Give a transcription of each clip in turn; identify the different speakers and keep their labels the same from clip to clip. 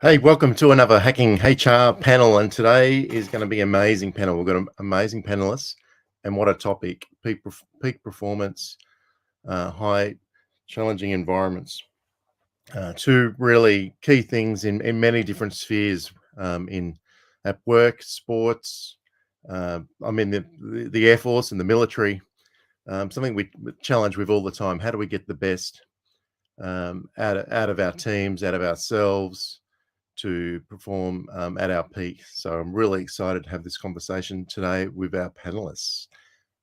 Speaker 1: Hey, welcome to another Hacking HR panel, and today is going to be an amazing panel. We've got amazing panelists, and what a topic: peak performance, high challenging environments. Two really key things in many different spheres, at work, sports. I'm in the Air Force and the military. Something we challenge with all the time: how do we get the best out of our teams, out of ourselves, to perform at our peak. So I'm really excited to have this conversation today with our panelists.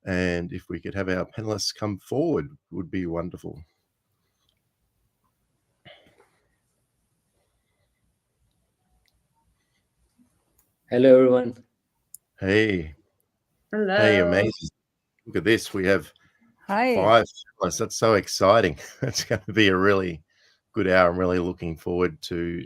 Speaker 1: And if we could have our panelists come forward, would be wonderful.
Speaker 2: Hello, everyone.
Speaker 1: Hey.
Speaker 3: Hello.
Speaker 1: Hey, amazing. Look at this. We have
Speaker 3: Hi.
Speaker 1: 5 panelists. That's so exciting. It's going to be a really good hour. I'm really looking forward to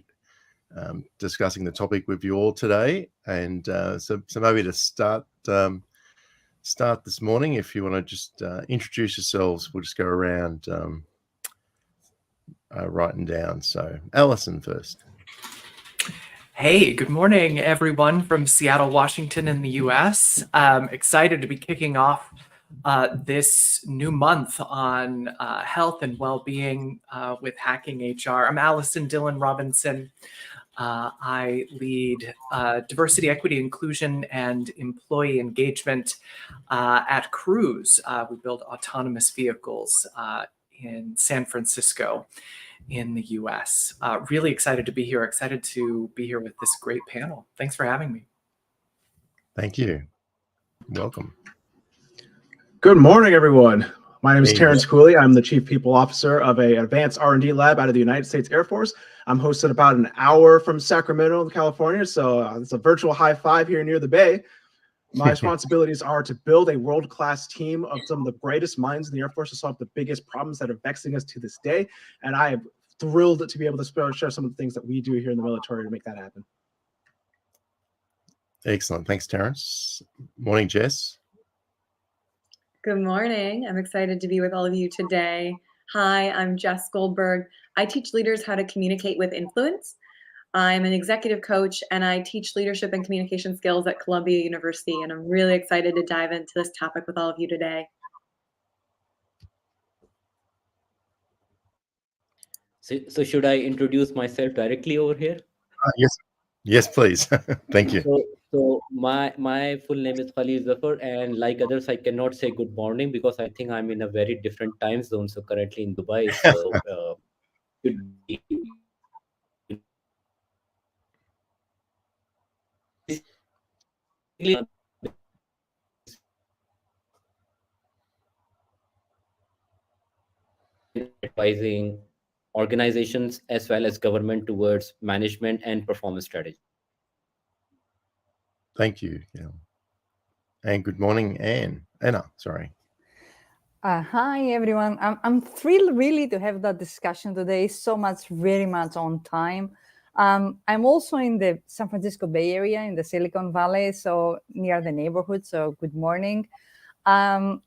Speaker 1: discussing the topic with you all today. And so maybe to start this morning, if you want to just introduce yourselves, we'll just go around writing down. So Alison first.
Speaker 4: Hey, good morning, everyone from Seattle, Washington in the US. Excited to be kicking off this new month on health and well-being with Hacking HR. I'm Allison Dillon Robinson. I lead diversity, equity, inclusion, and employee engagement at Cruise. We build autonomous vehicles in San Francisco in the US. Really excited to be here. Excited to be here with this great panel. Thanks for having me.
Speaker 1: Thank you. Welcome.
Speaker 5: Good morning, everyone. My name is Terrence Cooley. I'm the Chief People Officer of an advanced R&D lab out of the United States Air Force. I'm hosted about an hour from Sacramento, California, so it's a virtual high five here near the Bay. My responsibilities are to build a world-class team of some of the brightest minds in the Air Force to solve the biggest problems that are vexing us to this day, and I am thrilled to be able to share some of the things that we do here in the military to make that happen.
Speaker 1: Excellent. Thanks, Terrence. Morning, Jess.
Speaker 3: Good morning. I'm excited to be with all of you today. Hi, I'm Jess Goldberg. I teach leaders how to communicate with influence. I'm an executive coach and I teach leadership and communication skills at Columbia University, and I'm really excited to dive into this topic with all of you today.
Speaker 2: So should I introduce myself directly over here?
Speaker 1: Yes, please. Thank you.
Speaker 2: So my full name is Khalil Zafar, and like others, I cannot say good morning because I think I'm in a very different time zone. So currently in Dubai, so should be advising organizations as well as government towards management and performance strategy.
Speaker 1: Thank you. Yeah. And good morning, Anna, sorry.
Speaker 6: Hi, everyone. I'm thrilled really to have that discussion today. Very much on time. I'm also in the San Francisco Bay Area in the Silicon Valley, so near the neighborhood. So good morning. My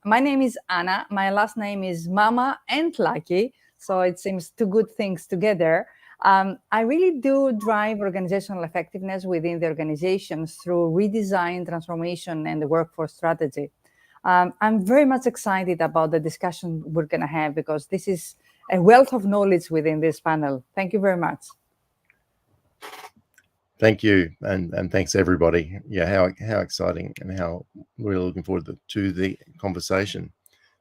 Speaker 6: name is Anna. My last name is Mama and Lucky. So it seems two good things together. I really do drive organizational effectiveness within the organizations through redesign, transformation, and the workforce strategy. I'm very much excited about the discussion we're going to have because this is a wealth of knowledge within this panel. Thank you very much.
Speaker 1: Thank you, and thanks everybody. Yeah, how exciting, and how we're looking forward to the conversation.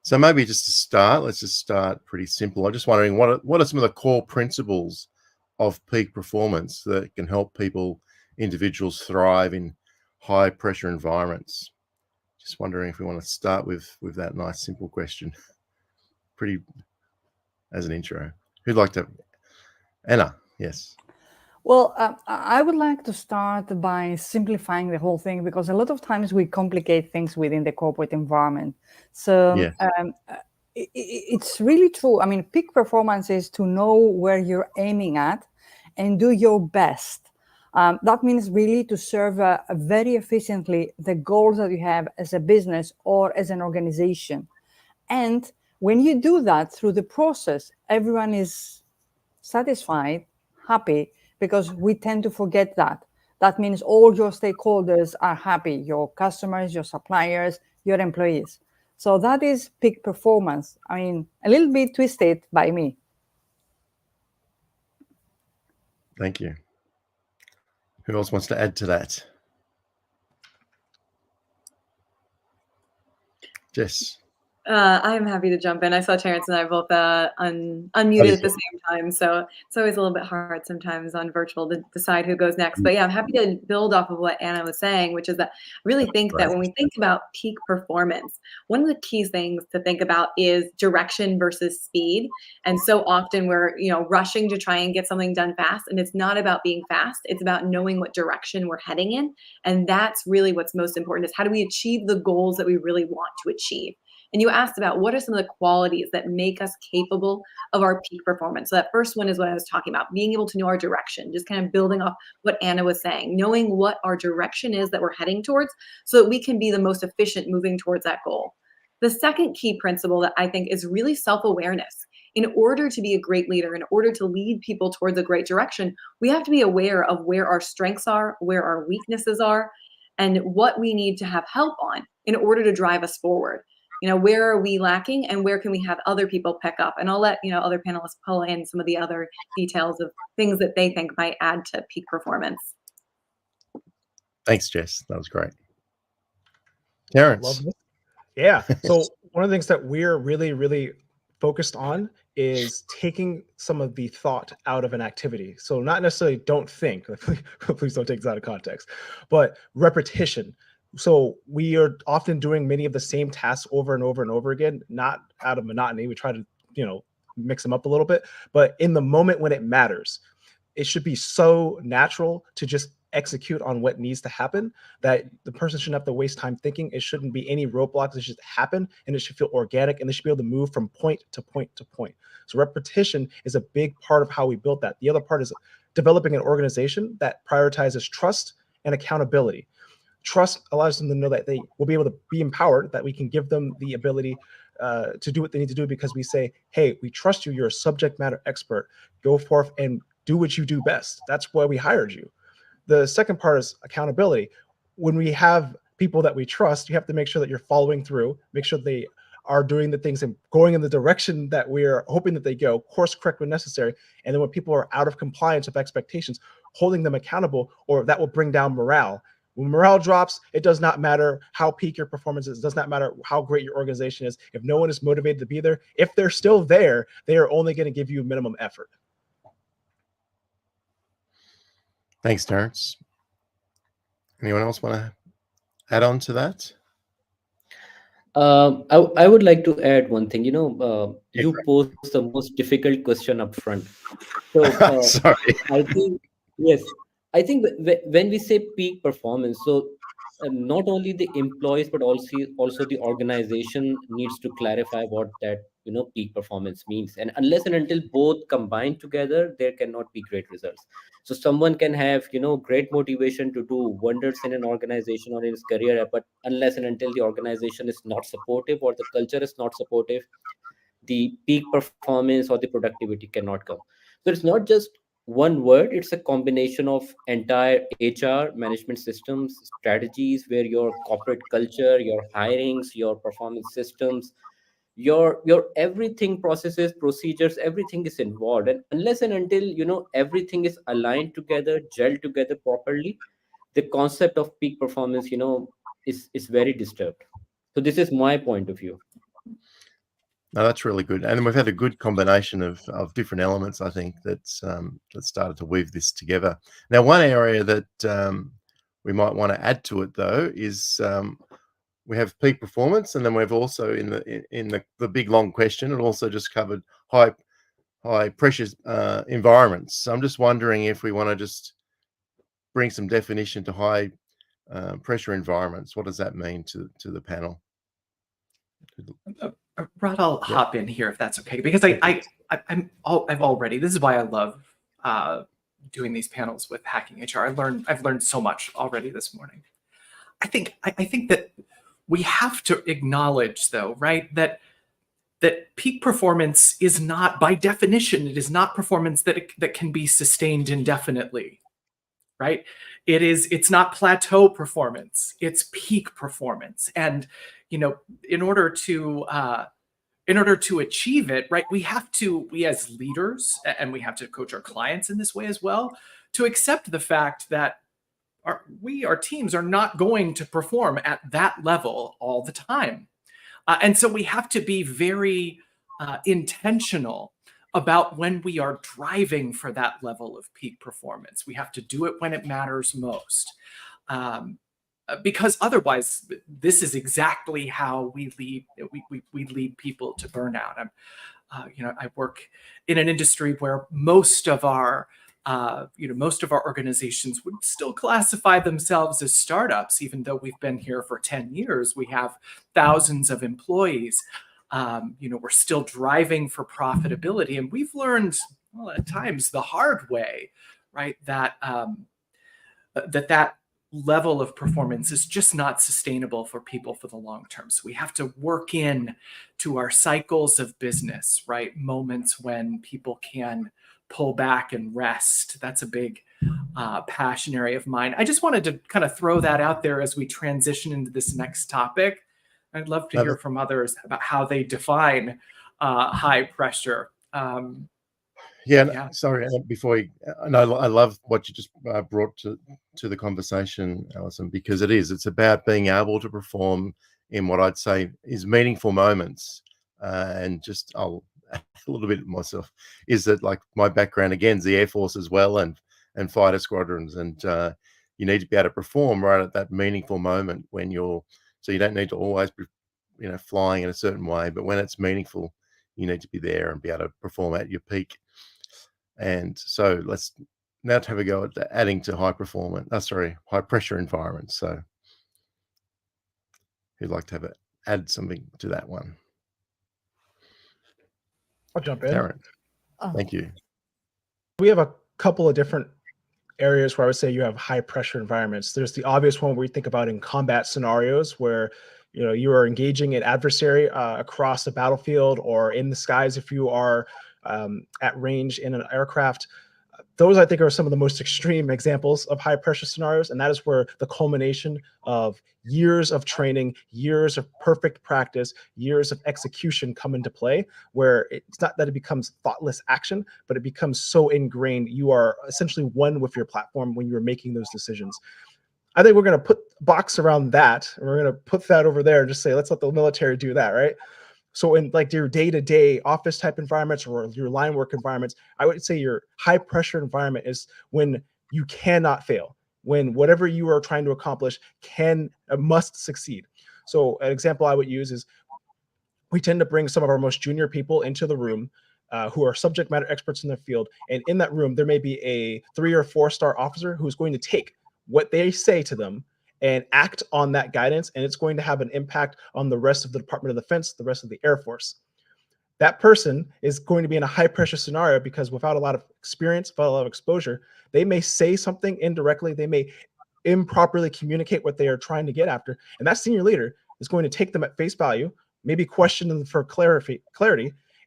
Speaker 1: So maybe just to start, let's just start pretty simple. I'm just wondering what are some of the core principles of peak performance that can help individuals thrive in high pressure environments? Just wondering if we want to start with that nice simple question, pretty as an intro. Who'd like to? Anna, yes.
Speaker 6: Well, I would like to start by simplifying the whole thing because a lot of times we complicate things within the corporate environment. So
Speaker 1: yeah.
Speaker 6: It's really true. I mean, peak performance is to know where you're aiming at and do your best. That means really to serve very efficiently the goals that you have as a business or as an organization. And when you do that through the process, everyone is satisfied, happy, because we tend to forget that. That means all your stakeholders are happy, your customers, your suppliers, your employees. So that is peak performance. I mean, a little bit twisted by me.
Speaker 1: Thank you. Who else wants to add to that? Jess.
Speaker 3: I'm happy to jump in. I saw Terrence and I both unmuted at the same time, so it's always a little bit hard sometimes on virtual to decide who goes next. But yeah, I'm happy to build off of what Anna was saying, which is that I really think that when we think about peak performance, one of the key things to think about is direction versus speed. And so often we're rushing to try and get something done fast, and it's not about being fast. It's about knowing what direction we're heading in, and that's really what's most important: is how do we achieve the goals that we really want to achieve. And you asked about what are some of the qualities that make us capable of our peak performance. So that first one is what I was talking about, being able to know our direction, just kind of building off what Anna was saying, knowing what our direction is that we're heading towards so that we can be the most efficient moving towards that goal. The second key principle that I think is really self-awareness. In order to be a great leader, in order to lead people towards a great direction, we have to be aware of where our strengths are, where our weaknesses are, and what we need to have help on in order to drive us forward. Where are we lacking and where can we have other people pick up? And I'll let other panelists pull in some of the other details of things that they think might add to peak performance.
Speaker 1: Thanks, Jess. That was great. Terrence.
Speaker 5: Yeah. So one of the things that we're really, really focused on is taking some of the thought out of an activity. So not necessarily don't think, please don't take this out of context, but repetition. So we are often doing many of the same tasks over and over and over again, not out of monotony. We try to, mix them up a little bit, but in the moment when it matters, it should be so natural to just execute on what needs to happen that the person shouldn't have to waste time thinking. It shouldn't be any roadblocks. It should happen and it should feel organic and they should be able to move from point to point to point. So repetition is a big part of how we built that. The other part is developing an organization that prioritizes trust and accountability. Trust allows them to know that they will be able to be empowered, that we can give them the ability to do what they need to do because we say, hey, we trust you. You're a subject matter expert. Go forth and do what you do best. That's why we hired you. The second part is accountability. When we have people that we trust, you have to make sure that you're following through, make sure they are doing the things and going in the direction that we're hoping that they go, course correct when necessary. And then when people are out of compliance with expectations, holding them accountable, or that will bring down morale. When morale drops, it does not matter how peak your performance is. It does not matter how great your organization is. If no one is motivated to be there, if they're still there, they are only going to give you minimum effort.
Speaker 1: Thanks, Terrence. Anyone else want to add on to that?
Speaker 2: I would like to add one thing. You posed the most difficult question up front. So
Speaker 1: Sorry.
Speaker 2: I think, yes, I think when we say peak performance, so not only the employees, but also the organization needs to clarify what that peak performance means. And unless and until both combine together, there cannot be great results. So someone can have great motivation to do wonders in an organization or in his career, but unless and until the organization is not supportive or the culture is not supportive, the peak performance or the productivity cannot come. So it's not just one word, it's a combination of entire HR management systems, strategies, where your corporate culture, your hirings, your performance systems, your everything, processes, procedures, everything is involved. And unless and until everything is aligned together, gelled together properly, the concept of peak performance is very disturbed. So this is my point of view.
Speaker 1: No, that's really good. And we've had a good combination of different elements, I think, that's that started to weave this together. Now, one area that we might want to add to it, though, is we have peak performance, and then we've also in the big long question, it also just covered high pressure environments. So I'm just wondering if we want to just bring some definition to high pressure environments. What does that mean to the panel?
Speaker 4: Rod, I'll hop in here if that's okay, because I've already, this is why I love doing these panels with Hacking HR. I've learned so much already this morning. I think that we have to acknowledge, though, right, that that peak performance is not, by definition, it is not performance that can be sustained indefinitely, right? It's not plateau performance, it's peak performance. And, in order to achieve it, right, we as leaders, and we have to coach our clients in this way as well, to accept the fact that our teams are not going to perform at that level all the time. And so we have to be very intentional about when we are driving for that level of peak performance. We have to do it when it matters most. Because otherwise, this is exactly how we lead. We lead people to burnout. I work in an industry where most of our organizations would still classify themselves as startups, even though we've been here for 10 years. We have thousands of employees. We're still driving for profitability, and we've learned, well, at times the hard way, right, that that level of performance is just not sustainable for people for the long term. So we have to work in to our cycles of business, right? Moments when people can pull back and rest. That's a big passion area of mine. I just wanted to kind of throw that out there as we transition into this next topic. I'd love to hear from others about how they define high pressure.
Speaker 1: Sorry, before I love what you just brought to the conversation, Alison, because it's about being able to perform in what I'd say is meaningful moments. And just I'll add a little bit myself, is that, like, my background again is the Air Force as well, and fighter squadrons, and you need to be able to perform right at that meaningful moment when so you don't need to always be flying in a certain way, but when it's meaningful, you need to be there and be able to perform at your peak. And so let's now have a go at adding to high pressure environments. So who'd like to add something to that one?
Speaker 5: I'll jump in.
Speaker 1: Taryn. Thank you.
Speaker 5: We have a couple of different areas where I would say you have high pressure environments. There's the obvious one where we think about in combat scenarios where you are engaging an adversary across a battlefield or in the skies if you are at range in an aircraft. Those, I think, are some of the most extreme examples of high pressure scenarios. And that is where the culmination of years of training, years of perfect practice, years of execution come into play, where it's not that it becomes thoughtless action, but it becomes so ingrained. You are essentially one with your platform when you're making those decisions. I think we're going to put a box around that, and we're going to put that over there and just say, let's let the military do that, right? So in like your day-to-day office type environments or your line work environments, I would say your high pressure environment is when you cannot fail, when whatever you are trying to accomplish must succeed. So an example I would use is we tend to bring some of our most junior people into the room who are subject matter experts in their field. And in that room, there may be a 3 or 4 star officer who's going to take what they say to them and act on that guidance, and it's going to have an impact on the rest of the Department of Defense, the rest of the Air Force. That person is going to be in a high pressure scenario because without a lot of experience, without a lot of exposure, they may say something indirectly, they may improperly communicate what they are trying to get after, and that senior leader is going to take them at face value, maybe question them for clarity,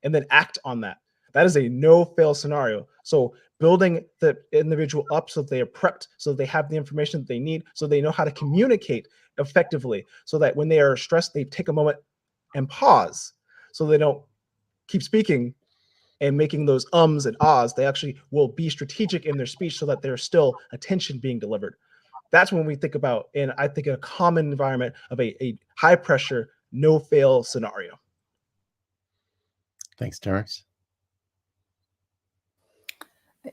Speaker 5: and then act on that. That is a no-fail scenario. So building the individual up so that they are prepped, so that they have the information that they need, so they know how to communicate effectively, so that when they are stressed, they take a moment and pause, so they don't keep speaking and making those ums and ahs. They actually will be strategic in their speech so that there's still attention being delivered. That's when we think about, and I think, a common environment of a high pressure, no-fail scenario.
Speaker 1: Thanks, Terence.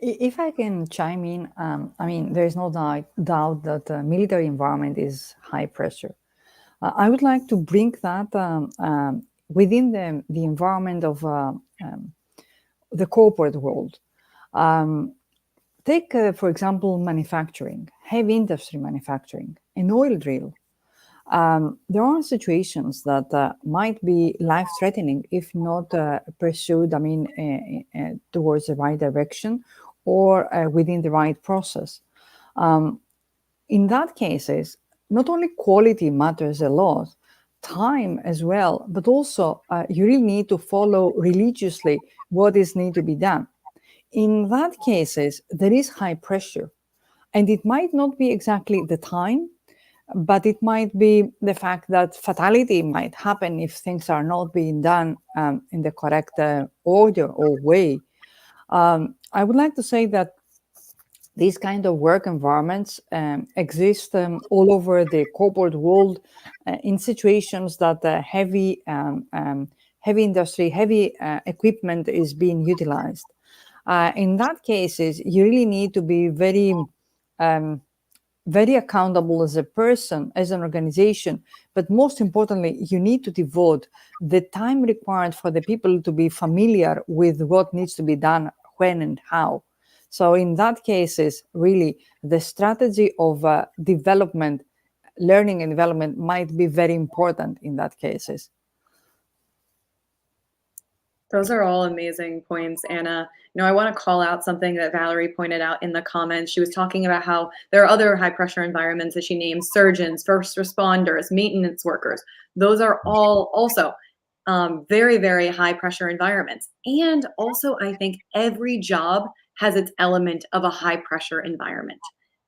Speaker 6: If I can chime in, I mean, there is no doubt that the military environment is high pressure. I would like to bring that within the environment of the corporate world. Take, for example, manufacturing, heavy industry manufacturing, an oil drill. There are situations that might be life-threatening if not pursued, towards the right direction or within the right process. In that cases, not only quality matters a lot, time as well, but also you really need to follow religiously what is need to be done. In that cases, there is high pressure, and it might not be exactly the time, but it might be the fact that fatality might happen if things are not being done in the correct order or way. I would like to say that these kind of work environments exist all over the corporate world in situations that heavy industry, heavy equipment is being utilized. In that cases, you really need to be very accountable as a person, as an organization, but most importantly, you need to devote the time required for the people to be familiar with what needs to be done, when and how. So in that cases, really, the strategy of development, learning and development might be very important in that cases.
Speaker 3: Those are all amazing points, Anna. I want to call out something that Valerie pointed out in the comments. She was talking about how there are other high pressure environments that she named: surgeons, first responders, maintenance workers. Those are all also very, very high pressure environments. And also, I think every job has its element of a high pressure environment,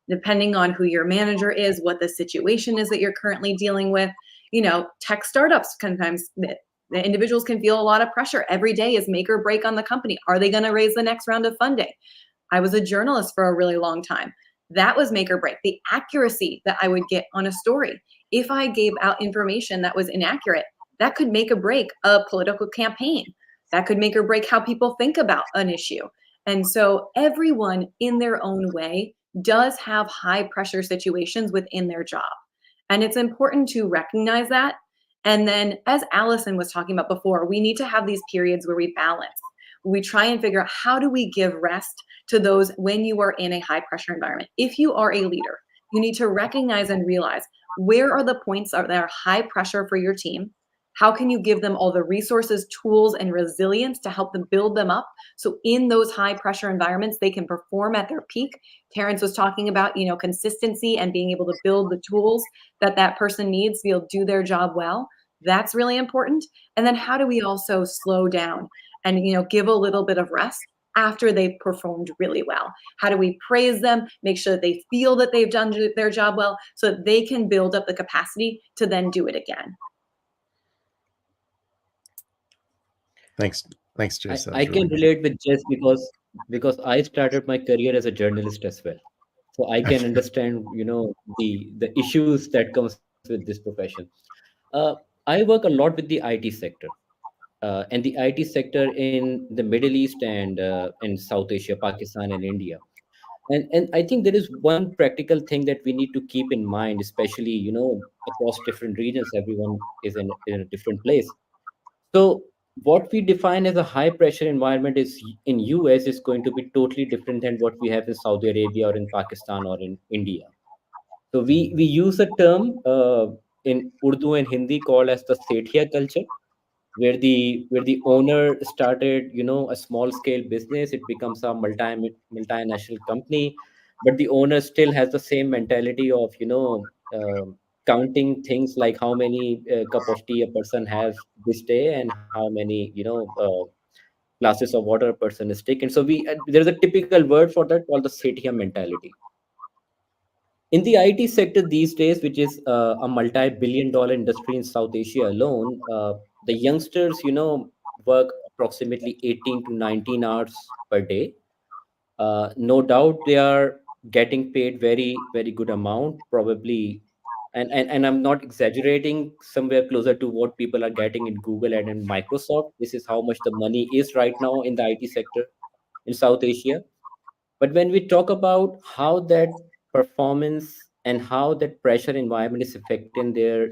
Speaker 3: depending on who your manager is, what the situation is that you're currently dealing with. Tech startups, sometimes the individuals can feel a lot of pressure. Every day is make or break on the company. Are they going to raise the next round of funding? I was a journalist for a really long time. That was make or break. The accuracy that I would get on a story. If I gave out information that was inaccurate, that could make or break a political campaign. That could make or break how people think about an issue. And so everyone in their own way does have high pressure situations within their job. And it's important to recognize that. And then, as Allison was talking about before, we need to have these periods where we balance. We try and figure out, how do we give rest to those when you are in a high pressure environment? If you are a leader, you need to recognize and realize, where are the points that are high pressure for your team? How can you give them all the resources, tools, and resilience to help them build them up, so in those high pressure environments, they can perform at their peak? Terrence was talking about, consistency and being able to build the tools that person needs to be able to do their job well. That's really important. And then how do we also slow down and, give a little bit of rest after they've performed really well? How do we praise them, make sure that they feel that they've done their job well, so that they can build up the capacity to then do it again?
Speaker 1: Thanks, Jess.
Speaker 2: I can relate with Jess because I started my career as a journalist as well, so I can understand the issues that comes with this profession. I work a lot with the IT sector, and the IT sector in the Middle East and in South Asia, Pakistan and India. And I think there is one practical thing that we need to keep in mind, especially across different regions. Everyone is in a different place. So what we define as a high pressure environment is in US is going to be totally different than what we have in Saudi Arabia or in Pakistan or in India. So we use a term in Urdu and Hindi called as the Sethia culture, where the owner started a small scale business. It becomes a multinational company, but the owner still has the same mentality of counting things like how many cup of tea a person has this day and how many glasses of water a person is taking. So there's a typical word for that called the Sethia mentality. In the IT sector these days, which is a multi-billion-dollar industry in South Asia alone, the youngsters, work approximately 18 to 19 hours per day. No doubt they are getting paid very, very good amount, probably. And I'm not exaggerating, somewhere closer to what people are getting in Google and in Microsoft. This is how much the money is right now in the IT sector in South Asia. But when we talk about how that performance and how that pressure environment is affecting their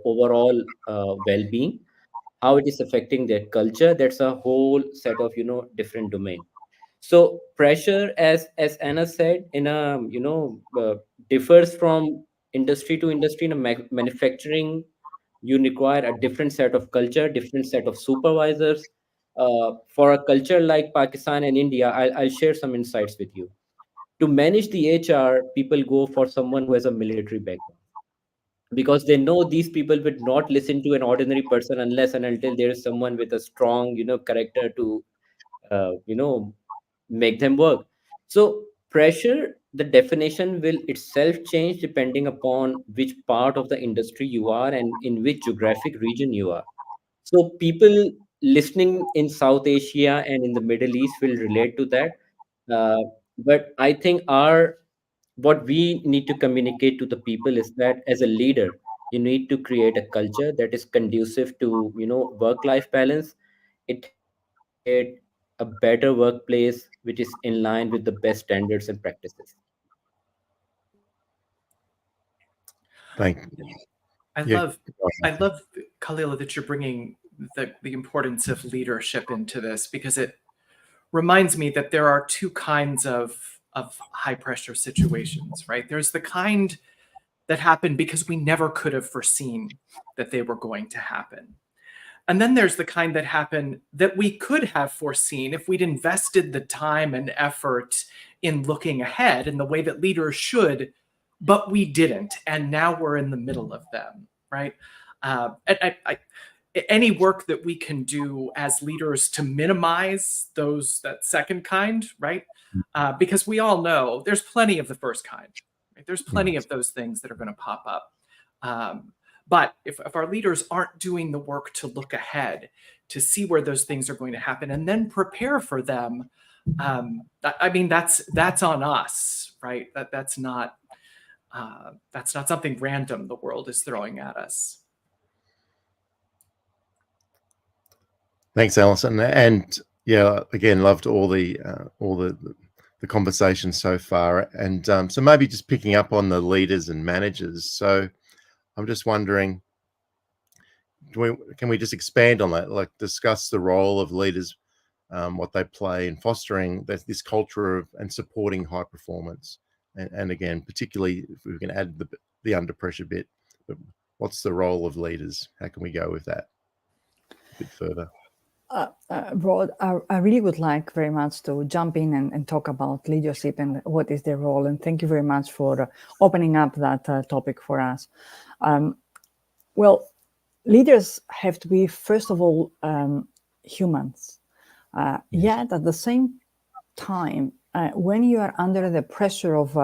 Speaker 2: overall well-being, how it is affecting their culture, that's a whole set of different domain. So pressure, as Anna said, in a differs from industry to industry. In a manufacturing, you require a different set of culture, different set of supervisors. For a culture like Pakistan and India, I'll share some insights with you. To manage the HR, people go for someone who has a military background, because they know these people would not listen to an ordinary person unless and until there is someone with a strong, character to, make them work. So pressure, the definition will itself change depending upon which part of the industry you are and in which geographic region you are. So people listening in South Asia and in the Middle East will relate to that. Uh, but I think what we need to communicate to the people is that as a leader, you need to create a culture that is conducive to, work-life balance. It helps to create a better workplace which is in line with the best standards and practices.
Speaker 1: Thank
Speaker 4: I
Speaker 1: Yeah.
Speaker 4: love, Khalil, that you're bringing the importance of leadership into this, because it reminds me that there are two kinds of high pressure situations, right? There's the kind that happen because we never could have foreseen that they were going to happen. And then there's the kind that happen that we could have foreseen if we'd invested the time and effort in looking ahead in the way that leaders should, but we didn't. And now we're in the middle of them, right? Any work that we can do as leaders to minimize that second kind, right? Because we all know there's plenty of the first kind. Right? There's plenty of those things that are going to pop up. But if our leaders aren't doing the work to look ahead, to see where those things are going to happen, and then prepare for them, I mean, that's on us, right? That's not something random the world is throwing at us.
Speaker 1: Thanks, Alison. And yeah, again, loved all the conversation so far. And so maybe just picking up on the leaders and managers. So I'm just wondering, can we just expand on that, like discuss the role of leaders, what they play in fostering this culture of and supporting high performance, and again, particularly if we can add the under pressure bit, but what's the role of leaders? How can we go with that a bit further?
Speaker 6: Rod, I really would like very much to jump in and talk about leadership and what is their role. And thank you very much for opening up that topic for us. Well, leaders have to be, first of all, humans. Yet at the same time, when you are under the pressure of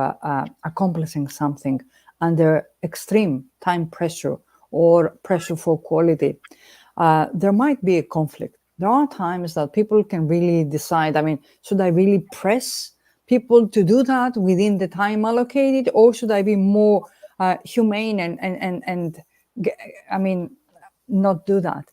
Speaker 6: accomplishing something, under extreme time pressure or pressure for quality, there might be a conflict. There are times that people can really decide, I mean, should I really press people to do that within the time allocated, or should I be more humane and I mean, not do that?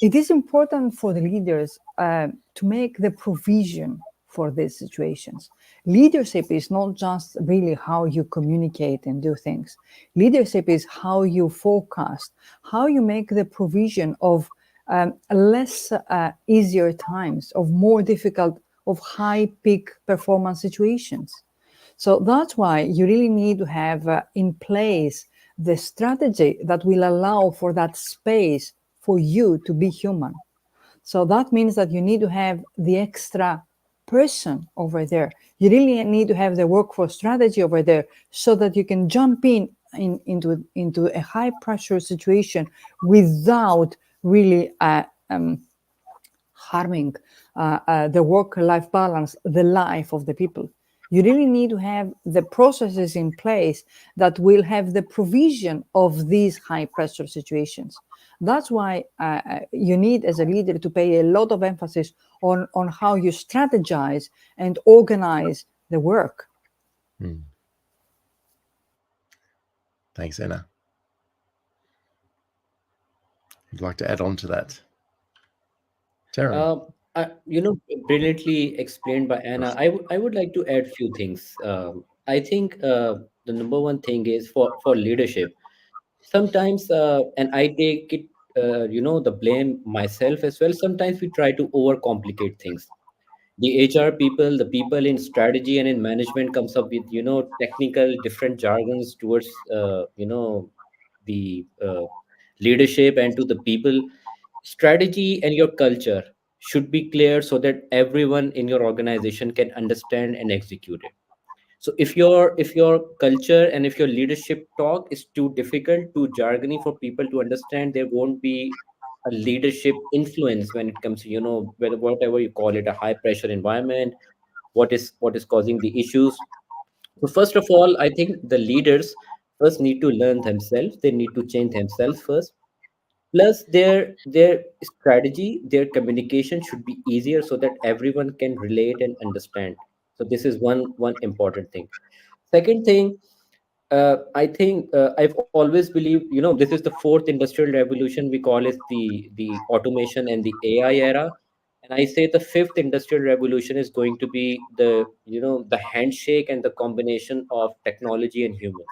Speaker 6: It is important for the leaders to make the provision for these situations. Leadership is not just really how you communicate and do things. Leadership is how you forecast, how you make the provision of less easier times, of more difficult, of high peak performance situations. So that's why you really need to have in place the strategy that will allow for that space for you to be human. So that means that you need to have the extra person over there. You really need to have the workforce strategy over there so that you can jump into a high pressure situation without really harming the work-life balance, the life of the people. You really need to have the processes in place that will have the provision of these high pressure situations. That's why you need, as a leader, to pay a lot of emphasis on how you strategize and organize the work.
Speaker 1: Thanks, Anna. You'd like to add on to that, Taryn?
Speaker 2: Brilliantly explained by Anna. I would like to add few things. I think the number one thing is for leadership. Sometimes, and I take it, the blame myself as well. Sometimes we try to overcomplicate things. The HR people, the people in strategy and in management comes up with, technical different jargons towards, the leadership and to the people. Strategy and your culture should be clear so that everyone in your organization can understand and execute it. So if your culture and if your leadership talk is too difficult, too jargony for people to understand, there won't be a leadership influence when it comes to, whether whatever you call it, a high pressure environment, what is causing the issues. So first of all, I think the leaders first need to learn themselves. They need to change themselves first. Plus, their strategy, their communication should be easier so that everyone can relate and understand. So this is one important thing. Second thing, I think I've always believed, this is the fourth industrial revolution. We call it the automation and the AI era. And I say the fifth industrial revolution is going to be the handshake and the combination of technology and human.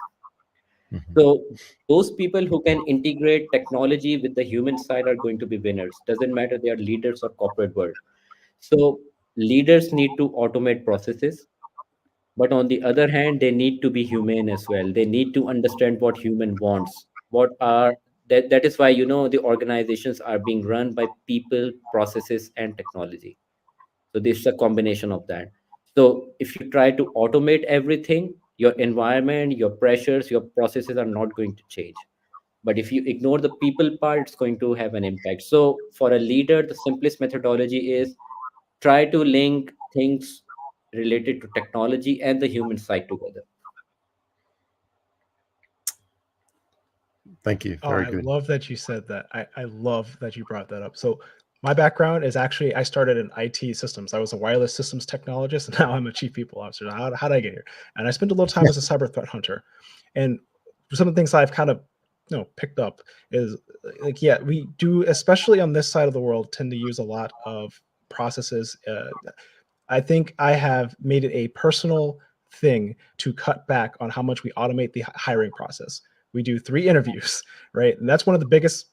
Speaker 1: Mhm.
Speaker 2: So those people who can integrate technology with the human side are going to be winners. Doesn't matter they are leaders or corporate world. So leaders need to automate processes, but on the other hand, they need to be humane as well. They need to understand what human wants. What are that is why the organizations are being run by people, processes, and technology. So this is a combination of that. So if you try to automate everything, your environment, your pressures, your processes are not going to change. But if you ignore the people part, it's going to have an impact. So for a leader, the simplest methodology is try to link things related to technology and the human side together.
Speaker 1: Thank you.
Speaker 5: Oh,
Speaker 1: Very
Speaker 5: I
Speaker 1: good.
Speaker 5: love that you said that. I love that you brought that up. So my background is actually I started in IT systems. I was a wireless systems technologist, and now I'm a chief people officer. How did I get here? And I spent a little time as a cyber threat hunter. And some of the things I've kind of picked up is like, yeah, we do, especially on this side of the world, tend to use a lot of processes. I think I have made it a personal thing to cut back on how much we automate the hiring process. We do 3 interviews, right? And that's one of the biggest,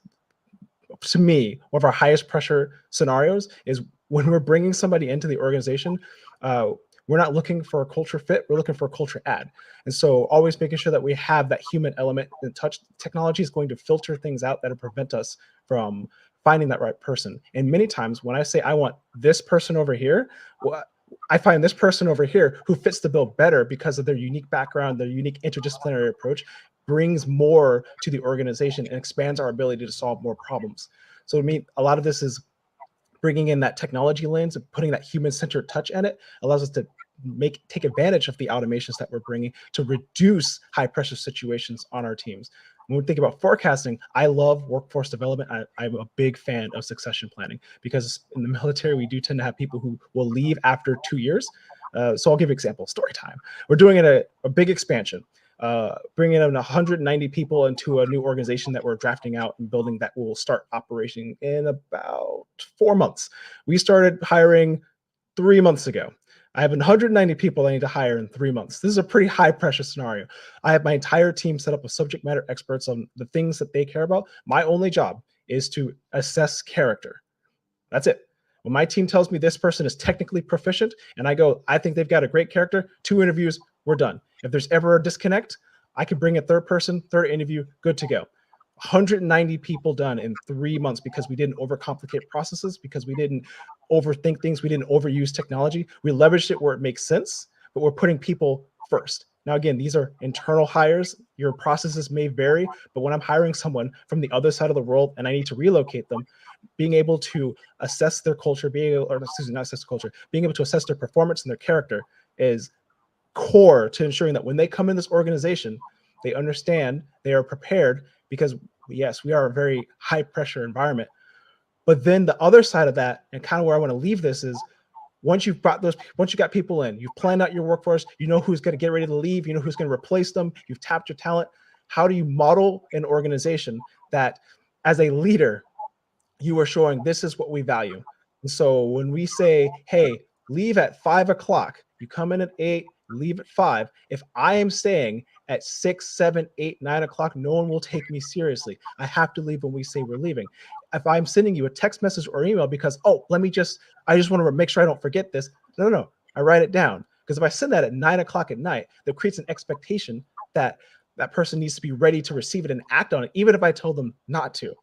Speaker 5: to me, one of our highest pressure scenarios is when we're bringing somebody into the organization. We're not looking for a culture fit, we're looking for a culture add. And so always making sure that we have that human element and touch. Technology is going to filter things out that prevent us from finding that right person. And many times when I say I want this person over here, well, I find this person over here who fits the bill better because of their unique background, their unique interdisciplinary approach, brings more to the organization and expands our ability to solve more problems. So to me, a lot of this is bringing in that technology lens and putting that human-centered touch in it allows us to take advantage of the automations that we're bringing to reduce high pressure situations on our teams. When we think about forecasting, I love workforce development. I'm a big fan of succession planning because in the military, we do tend to have people who will leave after 2 years. So I'll give you an example, story time. We're doing a big expansion, bringing in 190 people into a new organization that we're drafting out and building that will start operating in about 4 months. We started hiring 3 months ago. I have 190 people I need to hire in 3 months. This is a pretty high pressure scenario. I have my entire team set up with subject matter experts on the things that they care about. My only job is to assess character. That's it. When my team tells me this person is technically proficient and I go, I think they've got a great character, 2 interviews, we're done. If there's ever a disconnect, I can bring a third person, third interview, good to go. 190 people done in 3 months because we didn't overcomplicate processes, because we didn't overthink things, we didn't overuse technology. We leveraged it where it makes sense, but we're putting people first. Now, again, these are internal hires. Your processes may vary, but when I'm hiring someone from the other side of the world and I need to relocate them, being able to assess their culture, not assess the culture, being able to assess their performance and their character is core to ensuring that when they come in this organization, they understand, they are prepared, because yes, we are a very high pressure environment. But then the other side of that, and kind of where I want to leave this, is once you got people in, you've planned out your workforce, you know who's going to get ready to leave, you know who's going to replace them, you've tapped your talent. How do you model an organization that as a leader, you are showing this is what we value? And so when we say, hey, leave at 5 o'clock, you come in at 8, leave at 5. If I am staying at 6, 7, 8, 9 o'clock, no one will take me seriously. I have to leave when we say we're leaving. If I'm sending you a text message or email because, I just want to make sure I don't forget this. No, I write it down. Because if I send that at 9 o'clock at night, that creates an expectation that that person needs to be ready to receive it and act on it, even if I told them not to.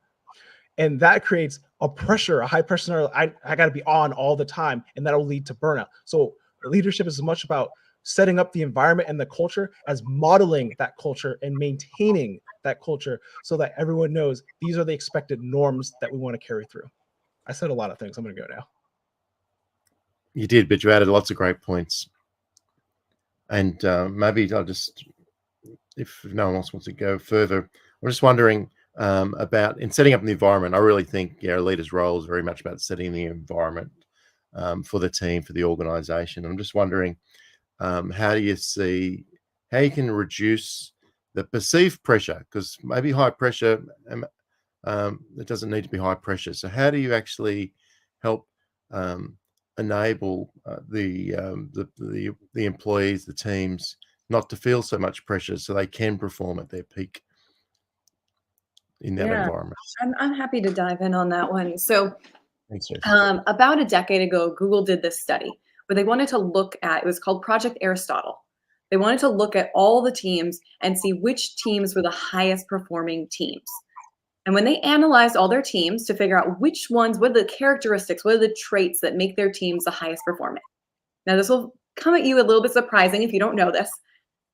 Speaker 5: And that creates a high pressure scenario. I got to be on all the time, and that'll lead to burnout. So leadership is as much about setting up the environment and the culture as modeling that culture and maintaining that culture so that everyone knows these are the expected norms that we want to carry through. I said a lot of things. I'm going to go now.
Speaker 1: You did, but you added lots of great points. And maybe I'll just, if no one else wants to go further, I'm just wondering about in setting up the environment. I really think a leader's role is very much about setting the environment for the team, for the organization. I'm just wondering, how do you see how you can reduce the perceived pressure? Because maybe high pressure, it doesn't need to be high pressure. So how do you actually help enable the employees, the teams, not to feel so much pressure, so they can perform at their peak in that environment?
Speaker 3: I'm happy to dive in on that one. So
Speaker 1: Thanks, Jess.
Speaker 3: about a decade ago, Google did this study where they wanted to look at, it was called Project Aristotle. They wanted to look at all the teams and see which teams were the highest performing teams. And when they analyzed all their teams to figure out which ones, what are the characteristics, what are the traits that make their teams the highest performing. Now, this will come at you a little bit surprising if you don't know this.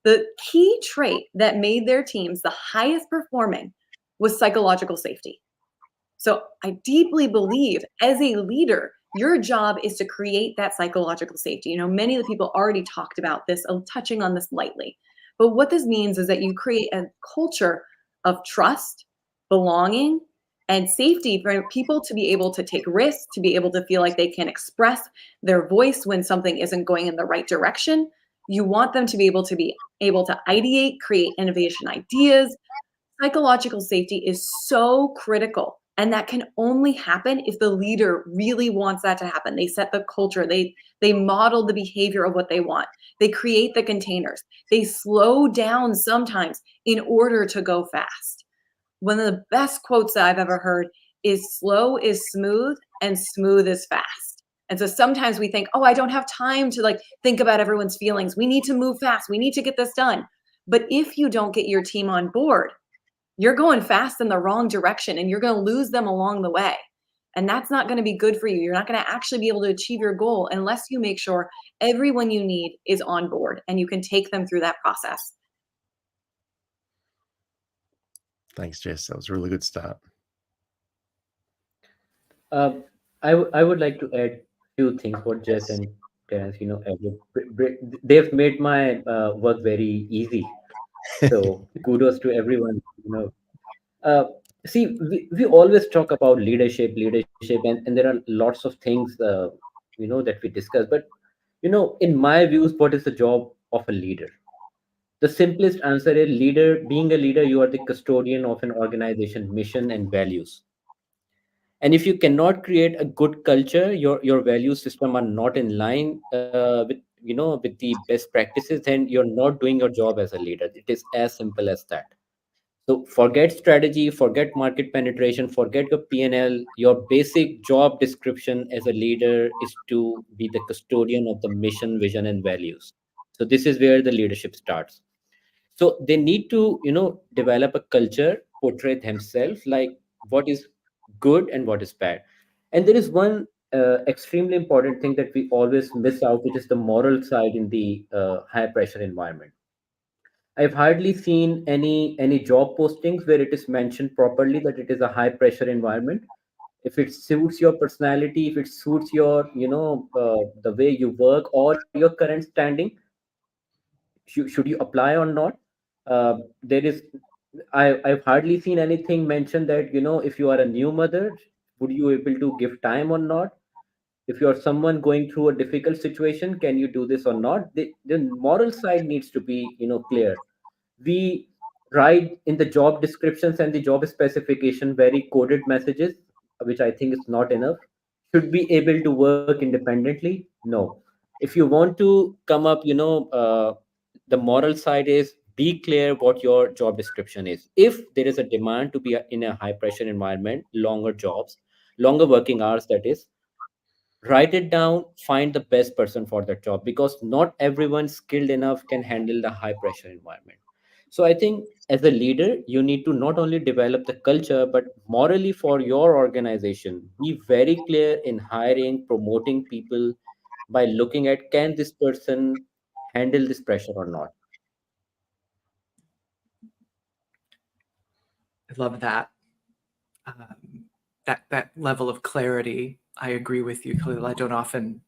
Speaker 3: The key trait that made their teams the highest performing was psychological safety. So I deeply believe as a leader, your job is to create that psychological safety. You know, many of the people already talked about this, touching on this lightly. But what this means is that you create a culture of trust, belonging, and safety for people to be able to take risks, to be able to feel like they can express their voice when something isn't going in the right direction. You want them to be able to ideate, create innovation ideas. Psychological safety is so critical. And that can only happen if the leader really wants that to happen. They set the culture, they model the behavior of what they want. They create the containers. They slow down sometimes in order to go fast. One of the best quotes that I've ever heard is slow is smooth and smooth is fast. And so sometimes we think, oh, I don't have time to think about everyone's feelings. We need to move fast. We need to get this done. But if you don't get your team on board, you're going fast in the wrong direction and you're going to lose them along the way. And that's not going to be good for you. You're not going to actually be able to achieve your goal unless you make sure everyone you need is on board and you can take them through that process.
Speaker 1: Thanks, Jess. That was a really good start.
Speaker 2: I would like to add few things what Jess and Terence, they've made my work very easy. So kudos to everyone. See, we always talk about leadership, and there are lots of things that we discuss. But in my views, what is the job of a leader? The simplest answer is being a leader, you are the custodian of an organization mission and values. And if you cannot create a good culture, your value system are not in line with the best practices, then you're not doing your job as a leader. It is as simple as that. So forget strategy, forget market penetration, forget your P&L. Your basic job description as a leader is to be the custodian of the mission, vision, and values. So this is where the leadership starts. So they need to, develop a culture, portray themselves like what is good and what is bad. And there is one extremely important thing that we always miss out, which is the moral side in the high pressure environment. I've hardly seen any job postings where it is mentioned properly that it is a high pressure environment. If it suits your personality, if it suits your the way you work or your current standing, should you apply or not? I've hardly seen anything mentioned that if you are a new mother, would you able to give time or not? If you're someone going through a difficult situation, can you do this or not? The moral side needs to be clear. We write in the job descriptions and the job specification very coded messages, which I think is not enough. Should be able to work independently? No. If you want to come up, the moral side is be clear what your job description is. If there is a demand to be in a high pressure environment, longer jobs, longer working hours, that is, write it down, find the best person for that job, because not everyone skilled enough can handle the high pressure environment. So I think as a leader, you need to not only develop the culture, but morally for your organization, be very clear in hiring, promoting people by looking at, can this person handle this pressure or not.
Speaker 4: I love that. That level of clarity. I agree with you, Khalil. I don't often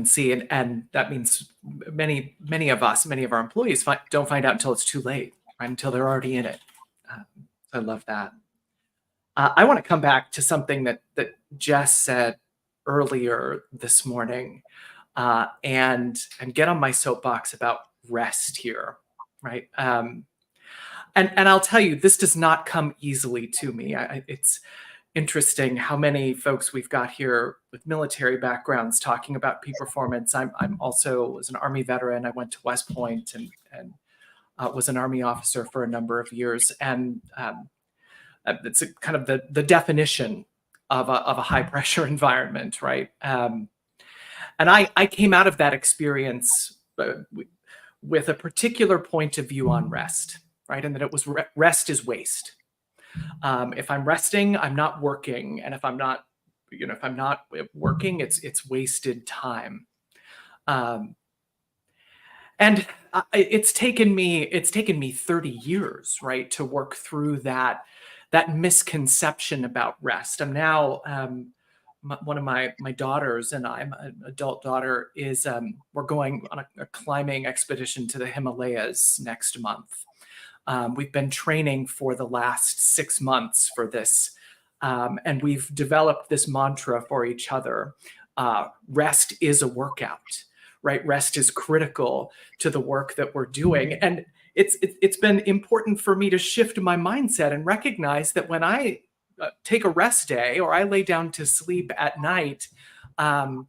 Speaker 4: see, and that means many of us, many of our employees don't find out until it's too late, right? Until they're already in it. I love that. I want to come back to something that Jess said earlier this morning, and get on my soapbox about rest here, right? And I'll tell you, this does not come easily to me. It's interesting how many folks we've got here with military backgrounds talking about peak performance. I'm also was an Army veteran. I went to West Point and was an Army officer for a number of years. And it's kind of the definition of a high pressure environment, right? And I came out of that experience with a particular point of view on rest, right? And that it was rest is waste. If I'm resting, I'm not working, and if I'm not working, it's wasted time. And it's taken me 30 years, right, to work through that misconception about rest. I'm now one of my daughters and I, my adult daughter, is we're going on a climbing expedition to the Himalayas next month. We've been training for the last 6 months for this, and we've developed this mantra for each other. Rest is a workout, right? Rest is critical to the work that we're doing. And it's been important for me to shift my mindset and recognize that when I take a rest day or I lay down to sleep at night and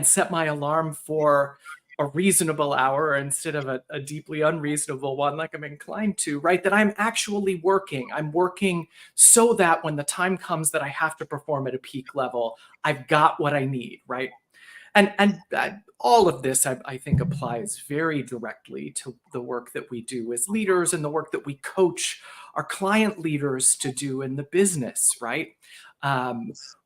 Speaker 4: set my alarm for a reasonable hour instead of a deeply unreasonable one like I'm inclined to, right? That I'm actually working. I'm working so that when the time comes that I have to perform at a peak level, I've got what I need, right? And all of this, I think, applies very directly to the work that we do as leaders and the work that we coach our client leaders to do in the business, right?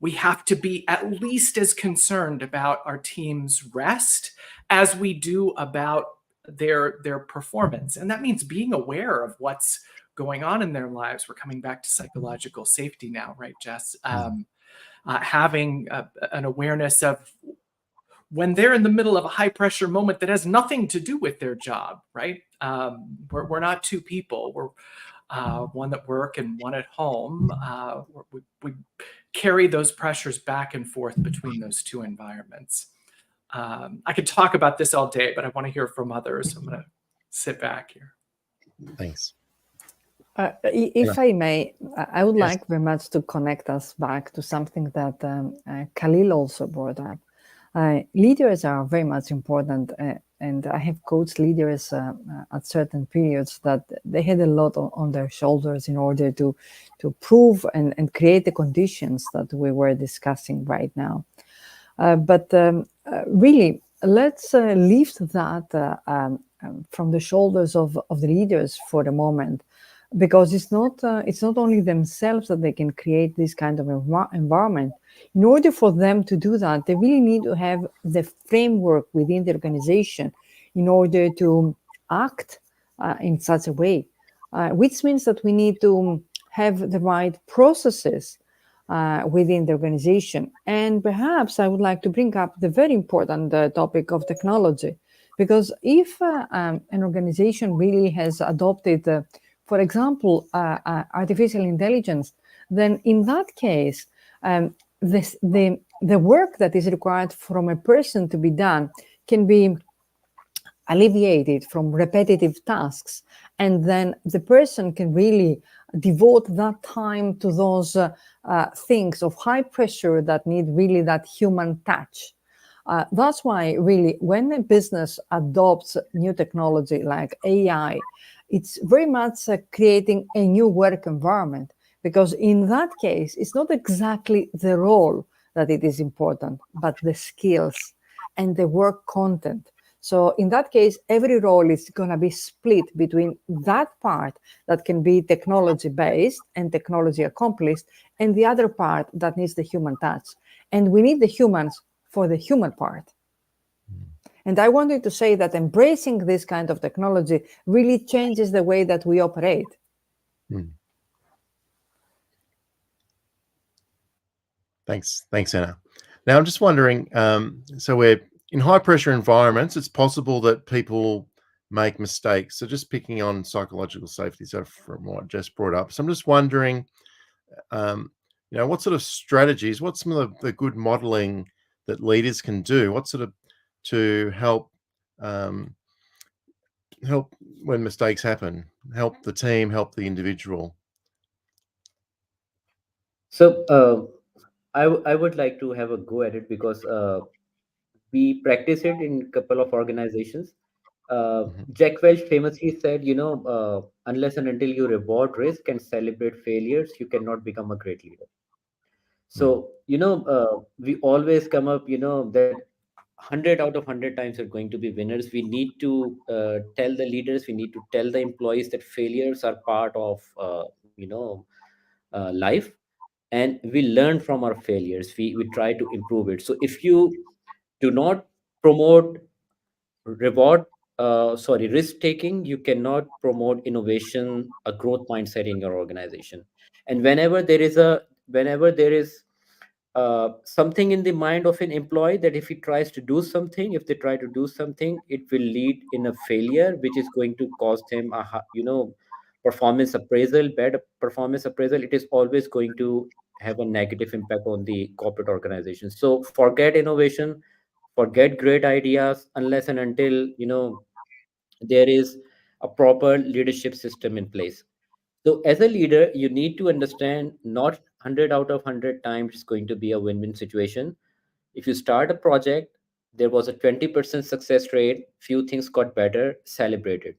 Speaker 4: We have to be at least as concerned about our team's rest as we do about their performance. And that means being aware of what's going on in their lives. We're coming back to psychological safety now, right, Jess? Having an awareness of when they're in the middle of a high pressure moment that has nothing to do with their job, right? We're not two people. We're one at work and one at home. We carry those pressures back and forth between those two environments. I could talk about this all day, but I want to hear from others. So I'm going to sit back here.
Speaker 1: Thanks.
Speaker 6: If I may, I would like very much to connect us back to something that Khalil also brought up. Leaders are very much important, and I have coached leaders at certain periods that they had a lot on their shoulders in order to prove and create the conditions that we were discussing right now. But really, let's lift that from the shoulders of the leaders for the moment, because it's not only themselves that they can create this kind of environment. In order for them to do that, they really need to have the framework within the organization in order to act in such a way, which means that we need to have the right processes within the organization. And perhaps I would like to bring up the very important topic of technology, because if an organization really has adopted, for example, artificial intelligence, then in that case, the work that is required from a person to be done can be alleviated from repetitive tasks, and then the person can really devote that time to those things of high pressure that need really that human touch. That's why really when a business adopts new technology like AI, it's very much creating a new work environment, because in that case, it's not exactly the role that it is important, but the skills and the work content. So in that case, every role is going to be split between that part that can be technology-based and technology accomplished, and the other part that needs the human touch. And we need the humans for the human part. And I wanted to say that embracing this kind of technology really changes the way that we operate.
Speaker 1: Thanks, Anna. Now I'm just wondering, so we're in high pressure environments, it's possible that people make mistakes. So just picking on psychological safety, so from what Jess brought up. So I'm just wondering, what sort of strategies, what's some of the good modeling that leaders can do? What sort of to help when mistakes happen, help the team, help the individual?
Speaker 2: So I would like to have a go at it because we practice it in a couple of organizations. Jack Welch famously said, unless and until you reward risk and celebrate failures, you cannot become a great leader. So, we always come up, that 100 out of 100 times are going to be winners. We need to tell the leaders, we need to tell the employees that failures are part of, life. And we learn from our failures. We try to improve it. So if you do not promote risk taking, you cannot promote innovation, a growth mindset in your organization. And whenever there is something in the mind of an employee that if he tries to do something, if they try to do something, it will lead in a failure, which is going to cause them performance appraisal, bad performance appraisal. It is always going to have a negative impact on the corporate organization. So forget innovation, forget great ideas, unless and until there is a proper leadership system in place. So as a leader, you need to understand not 100 out of 100 times it's going to be a win-win situation. If you start a project, there was a 20% success rate, few things got better, celebrate it.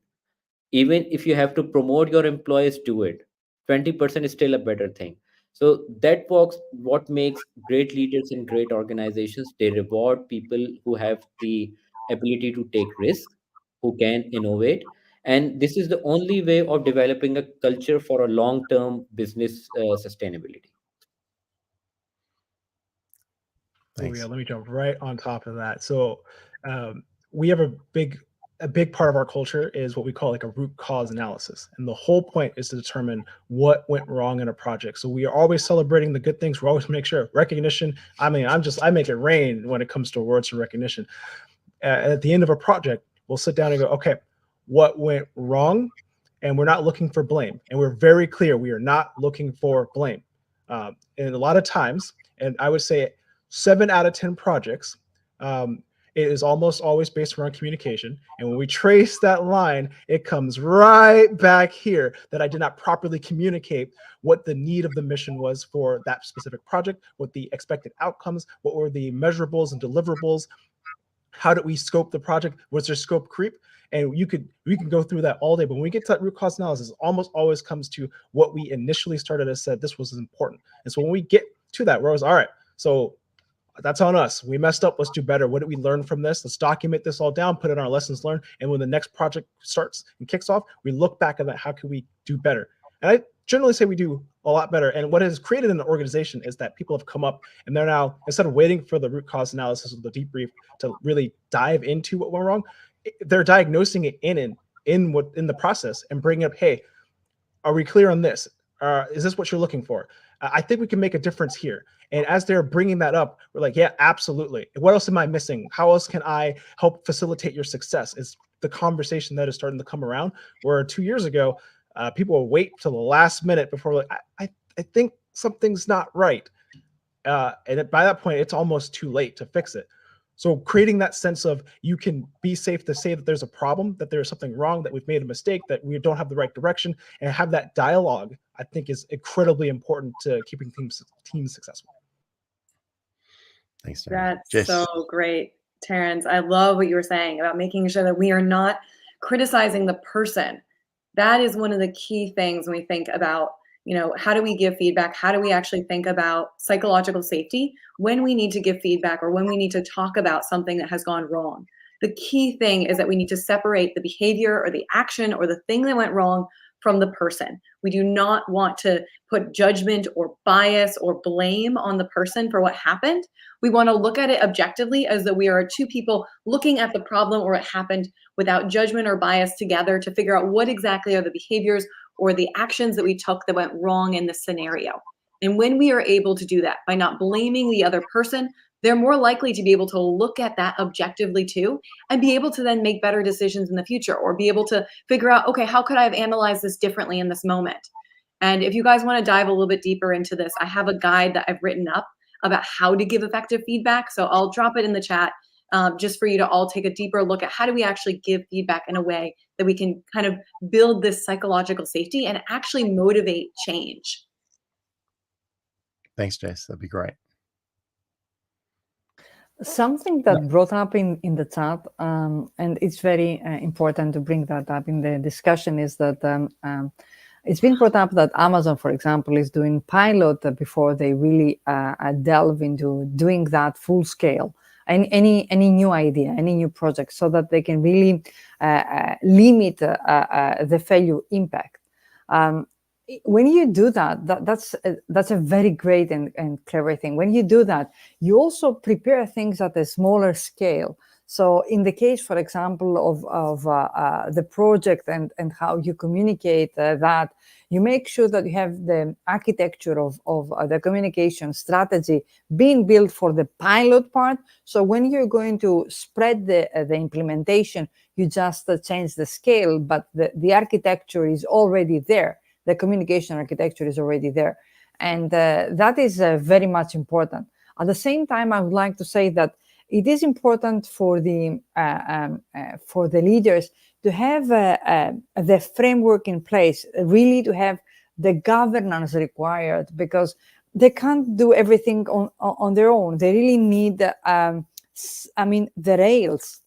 Speaker 2: Even if you have to promote your employees, do it. 20% is still a better thing. So that works. What makes great leaders in great organizations, they reward people who have the ability to take risks, who can innovate. And this is the only way of developing a culture for a long-term business sustainability.
Speaker 1: Thanks.
Speaker 5: Oh, yeah, let me jump right on top of that. So we have a big part of our culture is what we call like a root cause analysis. And the whole point is to determine what went wrong in a project. So we are always celebrating the good things. We always make sure recognition. I mean, I make it rain when it comes to awards and recognition. At the end of a project, we'll sit down and go, okay, what went wrong? And we're not looking for blame. And we're very clear, we are not looking for blame. And a lot of times, and I would say 7 out of 10 projects, it is almost always based around communication. And when we trace that line, it comes right back here that I did not properly communicate what the need of the mission was for that specific project, what the expected outcomes, what were the measurables and deliverables, how did we scope the project, was there scope creep? And we can go through that all day, but when we get to that root cause analysis, it almost always comes to what we initially started as said, this was important. And so when we get to that, we're always, all right, so that's on us. We messed up. Let's do better. What did we learn from this? Let's document this all down, put it in our lessons learned. And when the next project starts and kicks off, we look back at that. How can we do better? And I generally say we do a lot better. And what has created in the organization is that people have come up and they're now, instead of waiting for the root cause analysis or the debrief to really dive into what went wrong, they're diagnosing it in the process and bringing up, hey, are we clear on this? Is this what you're looking for? I think we can make a difference here. And as they're bringing that up, we're like, yeah, absolutely. What else am I missing? How else can I help facilitate your success? It's the conversation that is starting to come around, where 2 years ago, people will wait till the last minute before, like, I think something's not right. And by that point, it's almost too late to fix it. So creating that sense of you can be safe to say that there's a problem, that there's something wrong, that we've made a mistake, that we don't have the right direction, and have that dialogue, I think is incredibly important to keeping teams successful.
Speaker 1: Thanks,
Speaker 3: That's
Speaker 1: Jess.
Speaker 3: so great, Terrence. I love what you were saying about making sure that we are not criticizing the person. That is one of the key things when we think about, how do we give feedback? How do we actually think about psychological safety when we need to give feedback or when we need to talk about something that has gone wrong? The key thing is that we need to separate the behavior or the action or the thing that went wrong from the person. We do not want to put judgment or bias or blame on the person for what happened. We want to look at it objectively as though we are two people looking at the problem or what happened without judgment or bias together to figure out what exactly are the behaviors or the actions that we took that went wrong in this scenario. And when we are able to do that by not blaming the other person, they're more likely to be able to look at that objectively too, and be able to then make better decisions in the future, or be able to figure out, okay, how could I have analyzed this differently in this moment? And if you guys want to dive a little bit deeper into this, I have a guide that I've written up about how to give effective feedback. So I'll drop it in the chat just for you to all take a deeper look at how do we actually give feedback in a way that we can kind of build this psychological safety and actually motivate change.
Speaker 1: Thanks, Jess. That'd be great.
Speaker 6: Something that brought up in the chat, and it's very important to bring that up in the discussion, is that it's been brought up that Amazon, for example, is doing pilot before they really delve into doing that full scale. Any new idea, any new project, so that they can really limit the failure impact. When you do that, that's a very great and clever thing. When you do that, you also prepare things at a smaller scale. So in the case, for example, of the project and how you communicate that, you make sure that you have the architecture of the communication strategy being built for the pilot part. So when you're going to spread the implementation, you just change the scale, but the architecture is already there. The communication architecture is already there. And that is very much important. At the same time, I would like to say that it is important for the leaders to have the framework in place, really to have the governance required, because they can't do everything on their own. They really need, the rails.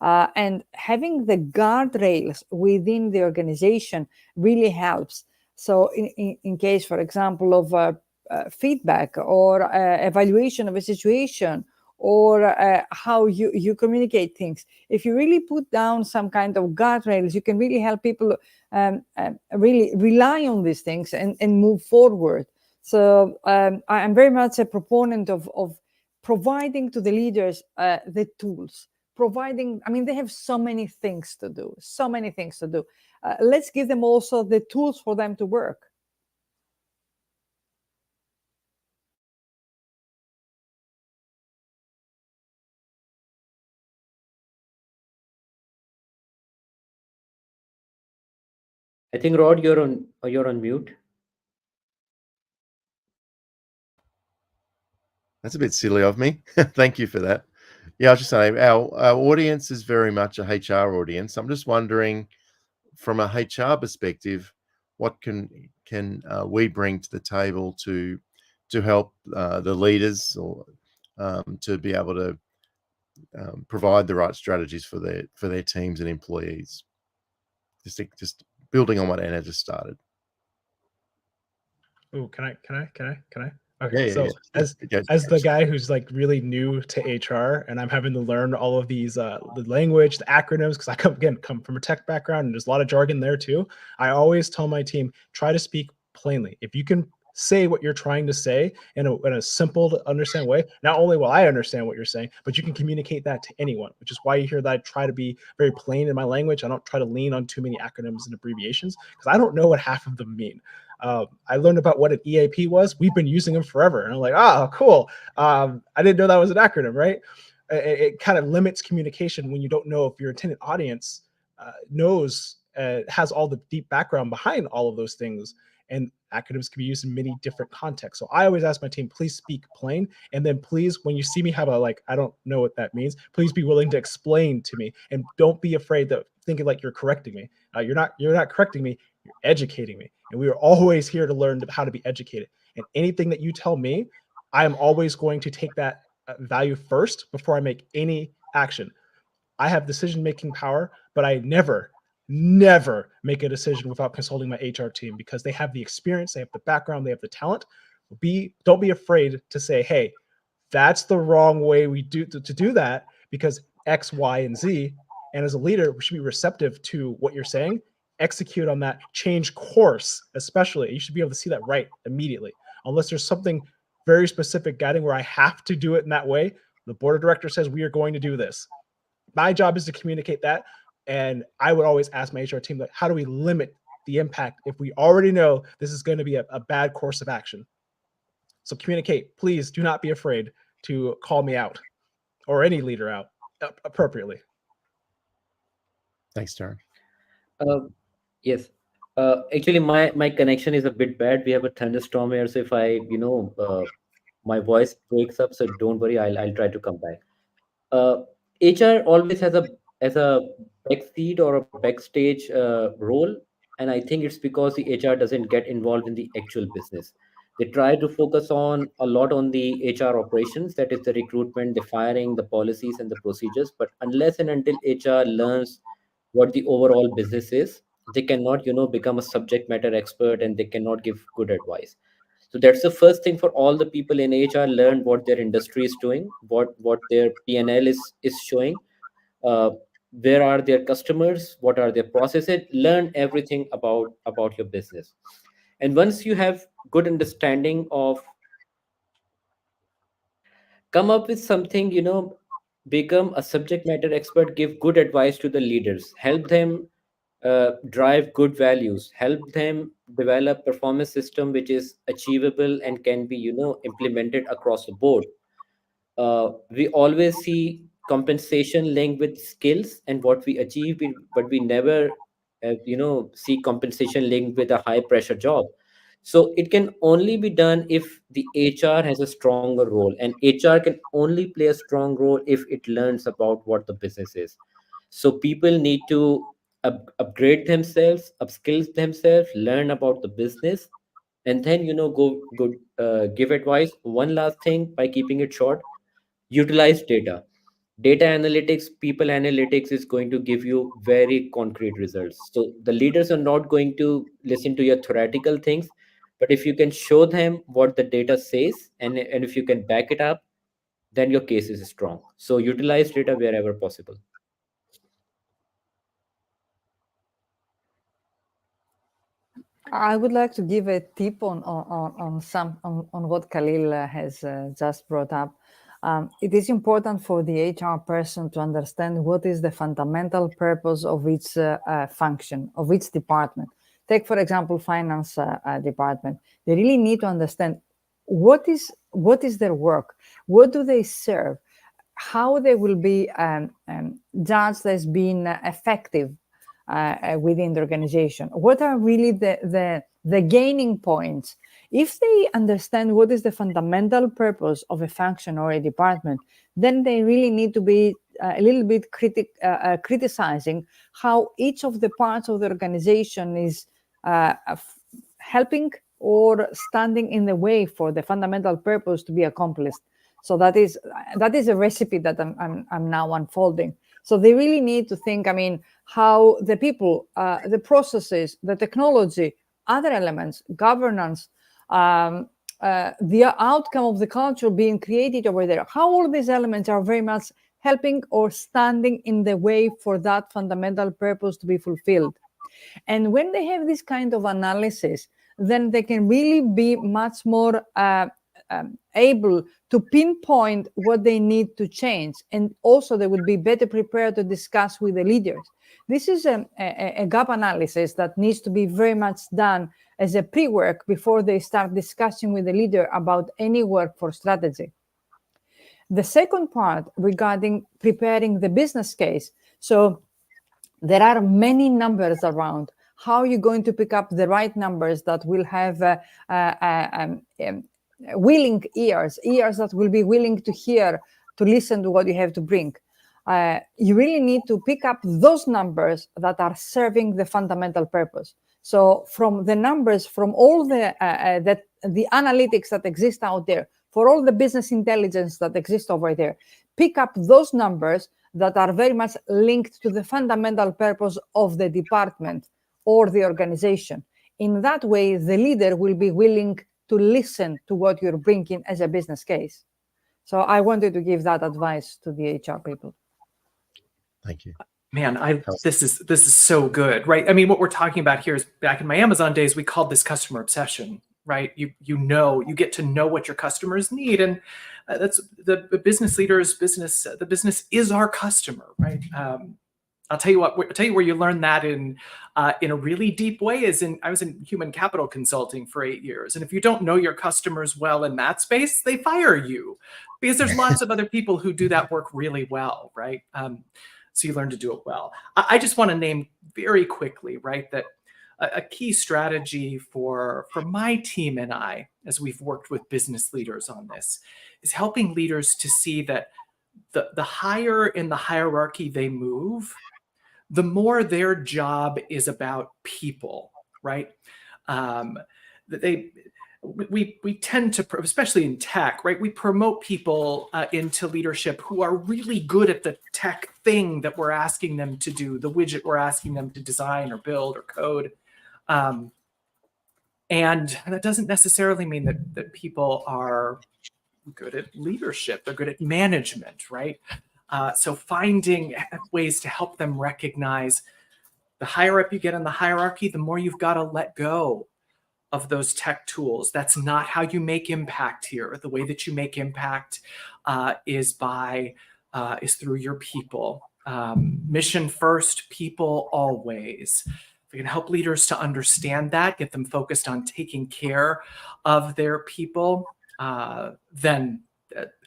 Speaker 6: And having the guardrails within the organization really helps. So in case, for example, of feedback or evaluation of a situation, or how you communicate things, if you really put down some kind of guardrails, you can really help people really rely on these things and move forward. So I'm very much a proponent of providing to the leaders the tools. They have so many things to do. Let's give them also the tools for them to work.
Speaker 2: I think, Rod, you're on mute.
Speaker 1: That's a bit silly of me. Thank you for that. Yeah, I was just saying our audience is very much a HR audience. I'm just wondering, from a HR perspective, what can we bring to the table to help the leaders or to be able to provide the right strategies for their teams and employees. Just building on what Anna just started.
Speaker 5: Oh, can I?
Speaker 1: Okay,
Speaker 5: so as the guy who's like really new to HR, and I'm having to learn all of these the language, the acronyms, because I come from a tech background and there's a lot of jargon there too. I always tell my team, try to speak plainly. If you can say what you're trying to say in a simple to understand way, not only will I understand what you're saying, but you can communicate that to anyone, which is why you hear that I try to be very plain in my language. I don't try to lean on too many acronyms and abbreviations because I don't know what half of them mean. I learned about what an EAP was. We've been using them forever. And I'm like, oh, cool. I didn't know that was an acronym, right? It kind of limits communication when you don't know if your intended audience has all the deep background behind all of those things. And acronyms can be used in many different contexts. So I always ask my team, please speak plain. And then please, when you see me have I don't know what that means, please be willing to explain to me. And don't be afraid of thinking like you're correcting me. You're not correcting me, you're educating me. And we are always here to learn how to be educated. And anything that you tell me, I am always going to take that value first before I make any action. I have decision-making power, but I never make a decision without consulting my HR team because they have the experience, they have the background, they have the talent. Don't be afraid to say, hey, that's the wrong way we do to do that because X, Y, and Z. And as a leader, we should be receptive to what you're saying. execute on that, change course, especially. You should be able to see that right immediately. Unless there's something very specific guiding where I have to do it in that way, the board of directors says we are going to do this. My job is to communicate that. And I would always ask my HR team, like, how do we limit the impact if we already know this is going to be a bad course of action? So communicate. Please do not be afraid to call me out or any leader out appropriately.
Speaker 1: Thanks, Darren.
Speaker 2: Yes. Actually, my connection is a bit bad. We have a thunderstorm here, so if I, my voice breaks up, so don't worry. I'll try to come back. HR always has a backseat or a backstage role, and I think it's because the HR doesn't get involved in the actual business. They try to focus on a lot on the HR operations, that is the recruitment, the firing, the policies, and the procedures. But unless and until HR learns what the overall business is, they cannot, become a subject matter expert, and they cannot give good advice. So that's the first thing for all the people in HR: learn what their industry is doing, what their P&L is showing, uh, where are their customers, what are their processes. Learn everything about your business. And once you have good understanding of, come up with something, become a subject matter expert, give good advice to the leaders, help them drive good values, help them develop performance system which is achievable and can be implemented across the board. We always see compensation linked with skills and what we achieve, but we never see compensation linked with a high pressure job. So it can only be done if the HR has a stronger role, and HR can only play a strong role if it learns about what the business is. So people need to upgrade themselves, upskill themselves, learn about the business, and then go give advice. One last thing, by keeping it short: utilize data analytics. People analytics is going to give you very concrete results. So the leaders are not going to listen to your theoretical things, but if you can show them what the data says, and if you can back it up, then your case is strong. So utilize data wherever possible.
Speaker 6: I would like to give a tip on what Khalil has just brought up. It is important for the HR person to understand what is the fundamental purpose of each function, of each department. Take, for example, finance department. They really need to understand what is their work, what do they serve, how they will be judged as being effective within the organization. What are really the gaining points? If they understand what is the fundamental purpose of a function or a department, then they really need to be a little bit criticizing how each of the parts of the organization is helping or standing in the way for the fundamental purpose to be accomplished. So that is a recipe that I'm now unfolding. So they really need to think, how the people, the processes, the technology, other elements, governance, the outcome of the culture being created over there, how all these elements are very much helping or standing in the way for that fundamental purpose to be fulfilled. And when they have this kind of analysis, then they can really be much more able to pinpoint what they need to change. And also they would be better prepared to discuss with the leaders. This is a gap analysis that needs to be very much done as a pre-work before they start discussing with the leader about any workforce strategy. The second part regarding preparing the business case. So there are many numbers around. How are you going to pick up the right numbers that will have willing ears that will be willing to hear, to listen to what you have to bring? You really need to pick up those numbers that are serving the fundamental purpose. So from the numbers, from all the analytics that exist out there, for all the business intelligence that exists over there, pick up those numbers that are very much linked to the fundamental purpose of the department or the organization. In that way, the leader will be willing to listen to what you're bringing as a business case. So I wanted to give that advice to the HR people.
Speaker 1: Thank you.
Speaker 4: Man, this is so good, right? I mean, what we're talking about here is back in my Amazon days, we called this customer obsession, right? You get to know what your customers need, and that's the business leaders' business. The business is our customer, right? I'll tell you where you learn that in a really deep way I was in human capital consulting for 8 years, and if you don't know your customers well in that space, they fire you because there's lots of other people who do that work really well, right? So you learn to do it well. I just want to name very quickly, right, that a key strategy for my team and I, as we've worked with business leaders on this, is helping leaders to see that the higher in the hierarchy they move, the more their job is about people, right? We tend to, especially in tech, right? We promote people into leadership who are really good at the tech thing that we're asking them to do, the widget we're asking them to design or build or code. And that doesn't necessarily mean that people are good at leadership. They're good at management, right? So finding ways to help them recognize the higher up you get in the hierarchy, the more you've got to let go of those tech tools. That's not how you make impact here. The way that you make impact is through your people. Mission first, people always. If we can help leaders to understand that, get them focused on taking care of their people, then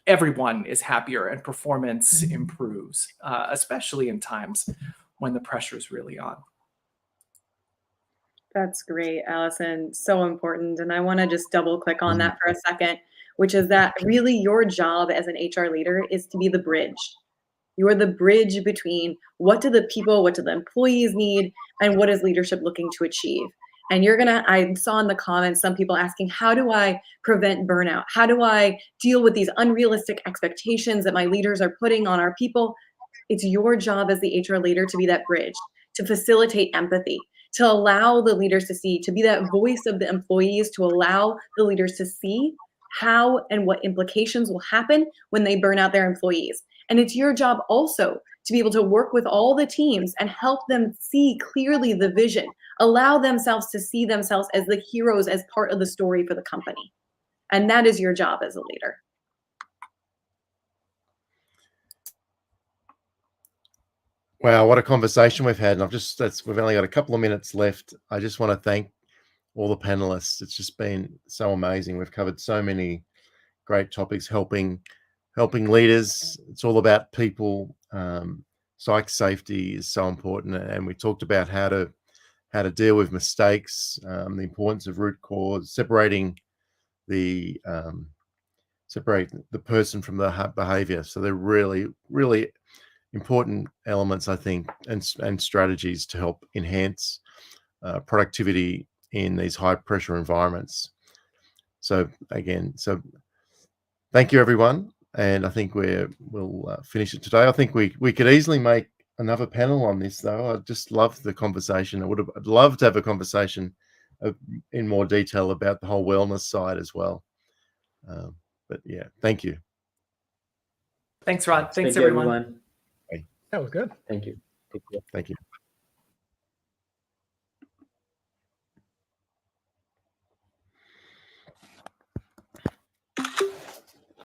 Speaker 4: everyone is happier and performance improves, especially in times when the pressure is really on.
Speaker 3: That's great, Allison. So important. And I want to just double click on that for a second, which is that really your job as an HR leader is to be the bridge. You're the bridge between what do the employees need, and what is leadership looking to achieve. And I saw in the comments some people asking, how do I prevent burnout? How do I deal with these unrealistic expectations that my leaders are putting on our people? It's your job as the HR leader to be that bridge, to facilitate empathy, to allow the leaders to see, to be that voice of the employees, to allow the leaders to see how and what implications will happen when they burn out their employees. And it's your job also to be able to work with all the teams and help them see clearly the vision, allow themselves to see themselves as the heroes, as part of the story for the company. And that is your job as a leader.
Speaker 1: Wow, what a conversation we've had. And we've only got a couple of minutes left. I just want to thank all the panelists. It's just been so amazing. We've covered so many great topics, helping leaders. It's all about people. Psych safety is so important. And we talked about how to deal with mistakes, the importance of root cause, separating the person from the behavior. So they're really, really important elements, I think, and strategies to help enhance productivity in these high pressure environments. So thank you, everyone. And I think we'll finish it today. I think we could easily make another panel on this, though. I just love the conversation. I'd love to have a conversation in more detail about the whole wellness side as well. But yeah, thank you.
Speaker 4: Thanks, Rod. Thanks,
Speaker 2: Thank you,
Speaker 4: everyone.
Speaker 5: That was good.
Speaker 2: Thank you. Take care.
Speaker 1: Thank you.